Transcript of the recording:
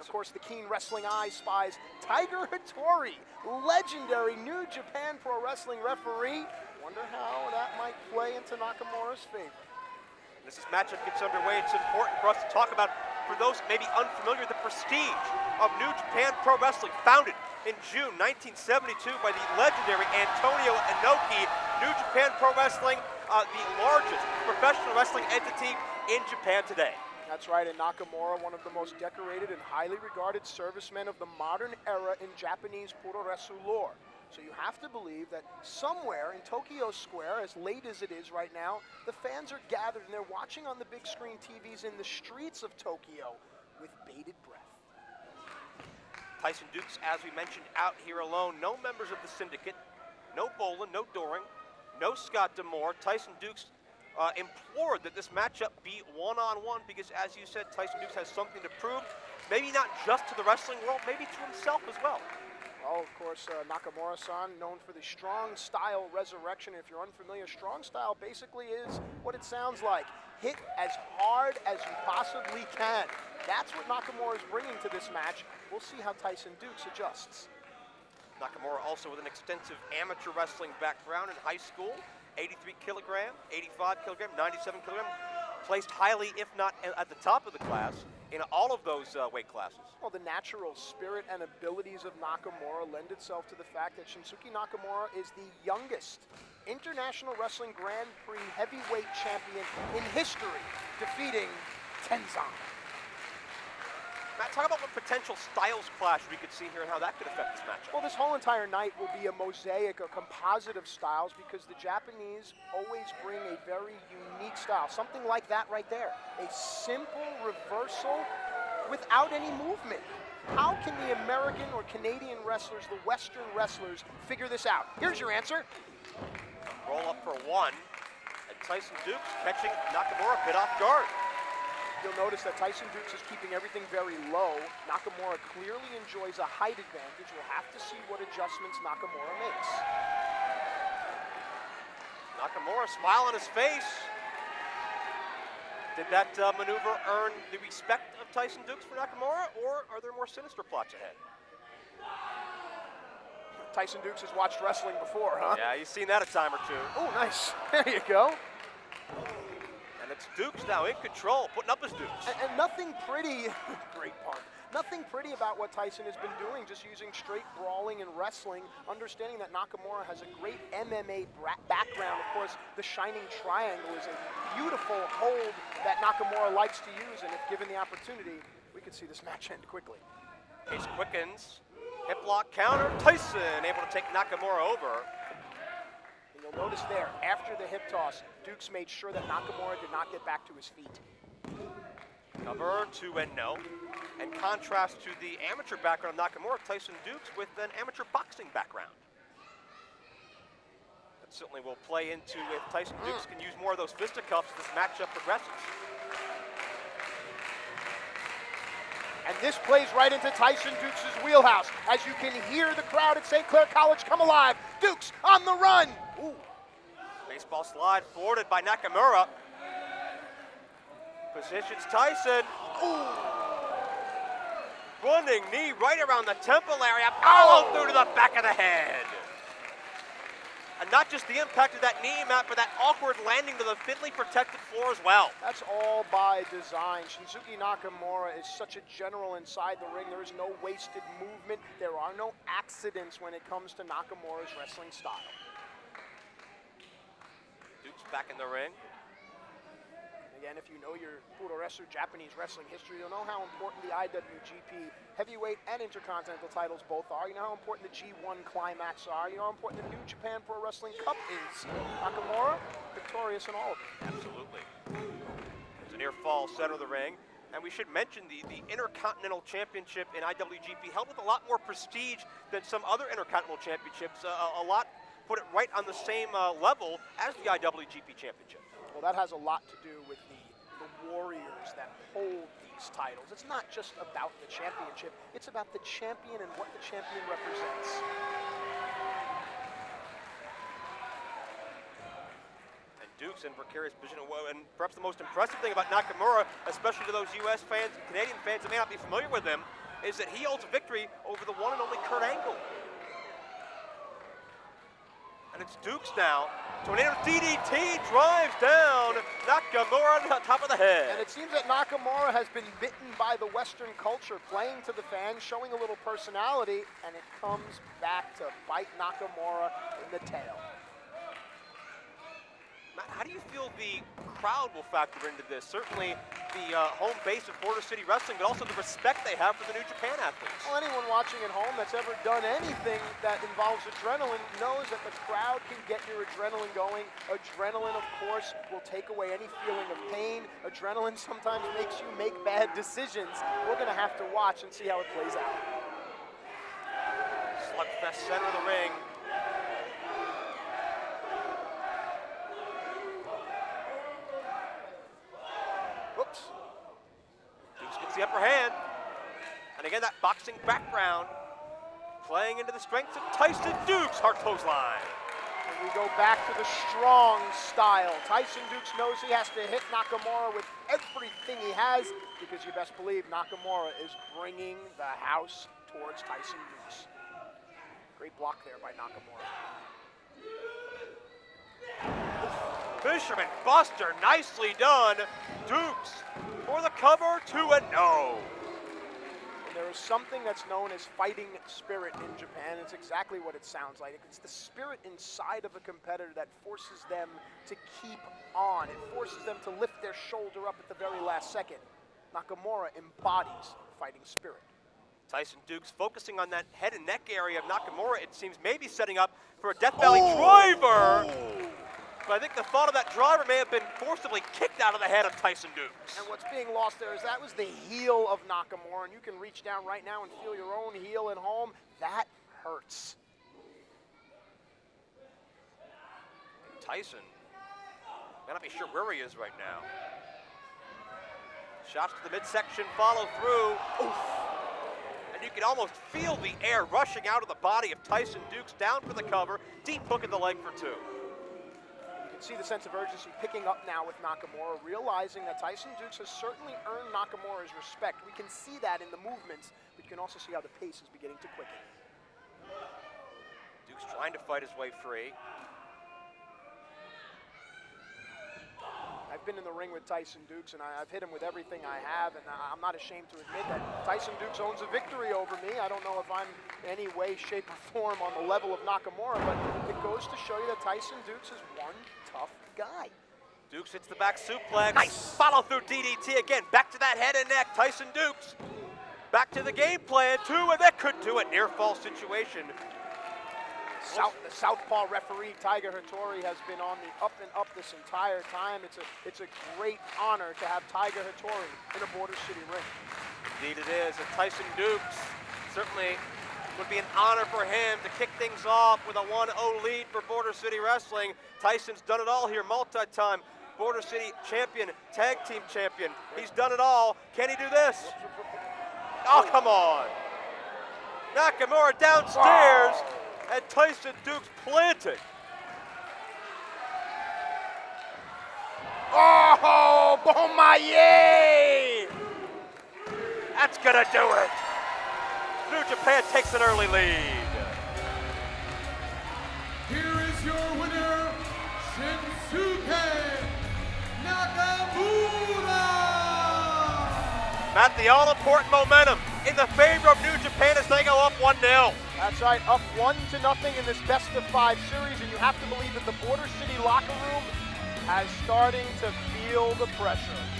Of course, the keen wrestling eye spies Tiger Hattori, legendary New Japan Pro Wrestling referee. Wonder how that might play into Nakamura's favor. As this matchup gets underway, it's important for us to talk about, for those maybe unfamiliar, the prestige of New Japan Pro Wrestling, founded in June 1972 by the legendary Antonio Inoki. New Japan Pro Wrestling, the largest professional wrestling entity in Japan today. That's right, and Nakamura, one of the most decorated and highly regarded servicemen of the modern era in Japanese puroresu lore. So you have to believe that somewhere in Tokyo Square, as late as it is right now, the fans are gathered and they're watching on the big screen TVs in the streets of Tokyo with bated breath. Tyson Dux, as we mentioned, out here alone. No members of the syndicate, no Bolin, no Doring, no Scott D'Amore. Tyson Dux implored that this matchup be one-on-one because, as you said, Tyson Dux has something to prove, maybe not just to the wrestling world, maybe to himself as well. Well, of course, Nakamura-san, known for the strong style resurrection. If you're unfamiliar, strong style basically is what it sounds like. Hit as hard as you possibly can. That's what Nakamura is bringing to this match. We'll see how Tyson Dux adjusts. Nakamura also with an extensive amateur wrestling background in high school. 83 kilogram, 85 kilogram, 97 kilogram, placed highly, if not at the top of the class, in all of those weight classes. Well, the natural spirit and abilities of Nakamura lend itself to the fact that Shinsuke Nakamura is the youngest International Wrestling Grand Prix heavyweight champion in history, defeating Tenzan. Matt, talk about what potential styles clash we could see here and how that could affect this matchup. Well, this whole entire night will be a mosaic, a composite of styles, because the Japanese always bring a very unique style. Something like that right there. A simple reversal without any movement. How can the American or Canadian wrestlers, the Western wrestlers, figure this out? Here's your answer. Roll up for one, and Tyson Dux catching Nakamura a bit off guard. You'll notice that Tyson Dux is keeping everything very low. Nakamura clearly enjoys a height advantage. We'll have to see what adjustments Nakamura makes. Nakamura, smile on his face. Did that maneuver earn the respect of Tyson Dux for Nakamura, or are there more sinister plots ahead? Tyson Dux has watched wrestling before, huh? Yeah, he's seen that a time or two. Oh, nice. There you go. And it's Dux now in control, putting up his Dux. And nothing pretty, great pun, nothing pretty about what Tyson has been doing, just using straight brawling and wrestling, understanding that Nakamura has a great MMA background. Of course, the Shining Triangle is a beautiful hold that Nakamura likes to use, and if given the opportunity, we could see this match end quickly. Pace quickens, hip lock counter, Tyson able to take Nakamura over. You'll notice there, after the hip toss, Dux made sure that Nakamura did not get back to his feet. Cover to and no. In contrast to the amateur background of Nakamura, Tyson Dux with an amateur boxing background. That certainly will play into if Tyson Dux can use more of those fisticuffs as this matchup progresses. And this plays right into Tyson Dux's wheelhouse. As you can hear the crowd at St. Clair College come alive. Dux on the run. Ooh. Baseball slide thwarted by Nakamura. Positions Tyson. Ooh. Running knee right around the temple area. Follow through to the back of the head. And not just the impact of that knee, Matt, but that awkward landing to the thinly protected floor as well. That's all by design. Shinsuke Nakamura is such a general inside the ring. There is no wasted movement. There are no accidents when it comes to Nakamura's wrestling style. Dux back in the ring. Again, if you know your puroresu Japanese wrestling history, you'll know how important the IWGP heavyweight and intercontinental titles both are. You know how important the G1 climax are. You know how important the New Japan Pro Wrestling Cup is. Nakamura, victorious in all of it. Absolutely. There's a near fall center of the ring. And we should mention the Intercontinental Championship in IWGP held with a lot more prestige than some other Intercontinental Championships. A lot put it right on the same level as the IWGP Championship. Well, that has a lot to do with the warriors that hold these titles. It's not just about the championship, it's about the champion and what the champion represents. And Dux in precarious position, and perhaps the most impressive thing about Nakamura, especially to those US fans and Canadian fans that may not be familiar with him, is that he holds a victory over the one and only Kurt Angle. And it's Dux now. Tornado DDT drives down Nakamura on top of the head. And it seems that Nakamura has been bitten by the Western culture, playing to the fans, showing a little personality, and it comes back to bite Nakamura in the tail. Matt, how do you feel the crowd will factor into this? Certainly the home base of Border City Wrestling, but also the respect they have for the New Japan athletes. Well, anyone watching at home that's ever done anything that involves adrenaline knows that the crowd can get your adrenaline going. Adrenaline, of course, will take away any feeling of pain. Adrenaline sometimes makes you make bad decisions. We're going to have to watch and see how it plays out. Slugfest center of the ring. Whoops. Dux gets the upper hand. And again, that boxing background playing into the strengths of Tyson Dux, hard clothesline. And we go back to the strong style. Tyson Dux knows he has to hit Nakamura with everything he has, because you best believe Nakamura is bringing the house towards Tyson Dux. Great block there by Nakamura. Fisherman Buster, nicely done. Dux for the cover, 2-0. There is something that's known as fighting spirit in Japan. It's exactly what it sounds like. It's the spirit inside of a competitor that forces them to keep on. It forces them to lift their shoulder up at the very last second. Nakamura embodies fighting spirit. Tyson Dux focusing on that head and neck area of Nakamura, it seems maybe setting up for a Death Valley driver. But I think the thought of that driver may have been forcibly kicked out of the head of Tyson Dux. And what's being lost there is that was the heel of Nakamura, and you can reach down right now and feel your own heel at home. That hurts. And Tyson, may not be sure where he is right now. Shots to the midsection follow through. Oof. And you can almost feel the air rushing out of the body of Tyson Dux, down for the cover, deep hook in the leg for 2. You can see the sense of urgency picking up now with Nakamura, realizing that Tyson Dux has certainly earned Nakamura's respect. We can see that in the movements, but you can also see how the pace is beginning to quicken. Dux trying to fight his way free. I've been in the ring with Tyson Dux, and I've hit him with everything I have, and I'm not ashamed to admit that Tyson Dux owns a victory over me. I don't know if I'm in any way, shape, or form on the level of Nakamura, but it goes to show you that Tyson Dux is one tough guy. Dux hits the back suplex. Nice. Follow through DDT again. Back to that head and neck. Tyson Dux. Back to the game plan, 2, and that could do it. Near fall situation. The southpaw referee, Tiger Hattori, has been on the up and up this entire time. It's a great honor to have Tiger Hattori in a Border City ring. Indeed it is. And Tyson Dux certainly would be an honor for him to kick things off with a 1-0 lead for Border City Wrestling. Tyson's done it all here, multi-time Border City champion, tag team champion. He's done it all. Can he do this? Oh, come on. Nakamura downstairs. Wow. And Tyson Dux planted. Oh, Bomaye! That's gonna do it. New Japan takes an early lead. Here is your winner, Shinsuke Nakamura! Matt, the all-important momentum in the favor of New Japan as they go up 1-0. That's right, up 1-0 in this best-of-5 series, and you have to believe that the Border City locker room is starting to feel the pressure.